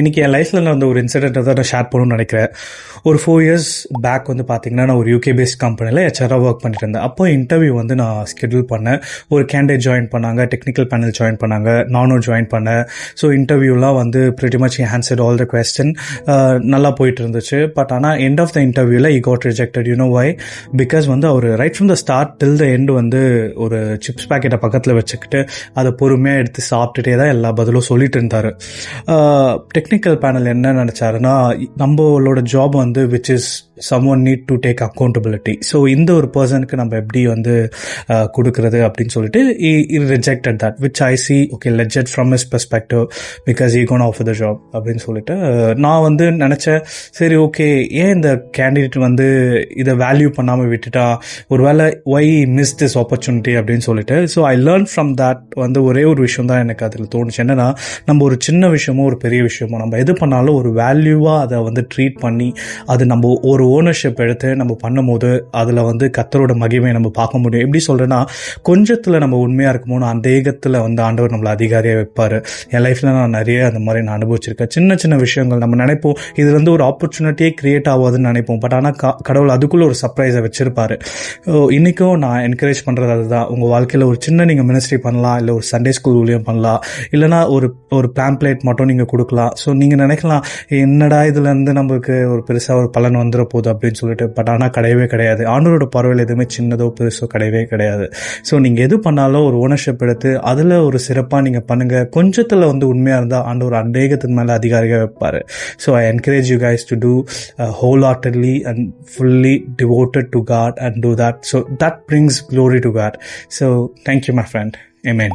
இன்றைக்கி என் லைஃப்பில் நான் வந்து ஒரு இன்சிடென்ட்டை தான் நான் ஷேர் பண்ணணும்னு நினைக்கிறேன். ஒரு 4 years பேக் வந்து பார்த்திங்கன்னா, நான் ஒரு UK பேஸ்ட் கம்பெனியில் ஹெச்ஆராக ஒர்க் பண்ணிட்டு இருந்தேன். அப்போ இன்டர்வியூ வந்து நான் ஸ்கெடியூல் பண்ணேன். ஒரு கேண்டிடேட் ஜாயின் பண்ணாங்க, டெக்னிக்கல் பேனல் ஜாயின் பண்ணாங்க, நானும் ஜாயின் பண்ணேன். ஸோ இன்டர்வியூலாம் வந்து pretty much he answered all the question. நல்லா போயிட்டு இருந்துச்சு. பட் ஆனால் எண்ட் ஆஃப் த இன்டர்வியூவில் he got rejected. You know why? Because வந்து அவர் right from the start till the end வந்து ஒரு சிப்ஸ் பேக்கெட்டை பக்கத்தில் வச்சுக்கிட்டு அதை பொறுமையாக எடுத்து சாப்பிட்டுட்டே தான் எல்லா பதிலும் சொல்லிட்டு இருந்தார். டெக்னிக்கல் பேனல் என்ன நினச்சாருன்னா, நம்மளோட ஜாப் வந்து which is someone need to take accountability. So இந்த ஒரு பர்சனுக்கு நம்ம எப்படி வந்து கொடுக்குறது அப்படின்னு சொல்லிட்டு he rejected that, which I see okay legit from his perspective because he gonna offer the job அப்படின்னு சொல்லிட்டு நான் வந்து நினச்சேன், சரி ஓகே ஏன் இந்த கேண்டிடேட் வந்து இதை வேல்யூ பண்ணாமல் விட்டுட்டா, ஒருவேளை why miss this opportunity அப்படின்னு சொல்லிட்டு. So I learn from that வந்து ஒரே ஒரு விஷயம் தான் எனக்கு அதில் தோணுச்சு. என்னன்னா, நம்ம ஒரு சின்ன விஷயமோ ஒரு பெரிய விஷயமோ நம்ம எது பண்ணாலும் ஒரு வேல்யூவாக அதை வந்து ட்ரீட் பண்ணி அது நம்ம ஒரு ஓனர்ஷிப் எடுத்து நம்ம பண்ணும்போது அதில் வந்து கர்த்தரோட மகிமையை நம்ம பார்க்க முடியும். எப்படி சொல்கிறேன்னா, கொஞ்சத்தில் நம்ம உண்மையாக இருக்குமோ அந்த ஏகத்தில் வந்து ஆண்டவர் நம்மளை அதிகாரியாக வைப்பார். என் லைஃப்பில் நான் நிறைய அந்த மாதிரி நான் அனுபவிச்சிருக்கேன். சின்ன சின்ன விஷயங்கள் நம்ம நினைப்போம் இது வந்து ஒரு ஆப்பர்ச்சுனிட்டியே கிரியேட் ஆகாதுன்னு நினைப்போம். பட் ஆனால் கடவுள் அதுக்குள்ளே ஒரு சர்ப்ரைஸை வச்சிருப்பார். இன்றைக்கும் நான் என்கரேஜ் பண்ணுறது அதுதான். உங்கள் வாழ்க்கையில் ஒரு சின்ன நீங்கள் மினிஸ்ட்ரி பண்ணலாம், இல்லை ஒரு சண்டே ஸ்கூல் ஊழியம் பண்ணலாம், இல்லைனா ஒரு பேம்ப்ளேட் மட்டும் நீங்கள் கொடுக்கலாம். ஸோ நீங்கள் நினைக்கலாம் என்னடா இதுலேருந்து நம்மளுக்கு ஒரு பெருசாக ஒரு பலன் வந்துட போகுது அப்படின்னு சொல்லிட்டு. பட் ஆனால் கிடையவே கிடையாது. ஆண்டவரோட பார்வையில் எதுவுமே சின்னதோ பெருசோ கிடையவே கிடையாது. ஸோ நீங்கள் எது பண்ணாலும் ஒரு ஓனர்ஷிப் எடுத்து அதில் ஒரு சிறப்பாக நீங்கள் பண்ணுங்கள். கொஞ்சத்தில் வந்து உண்மையாக இருந்தால் ஆண்டவர் அநேகத்துக்கு மேலே அதிகாரியாக வைப்பார். So I encourage you guys to do wholeheartedly and fully devoted to God and do that. So that brings glory to God. So thank you my friend. Amen.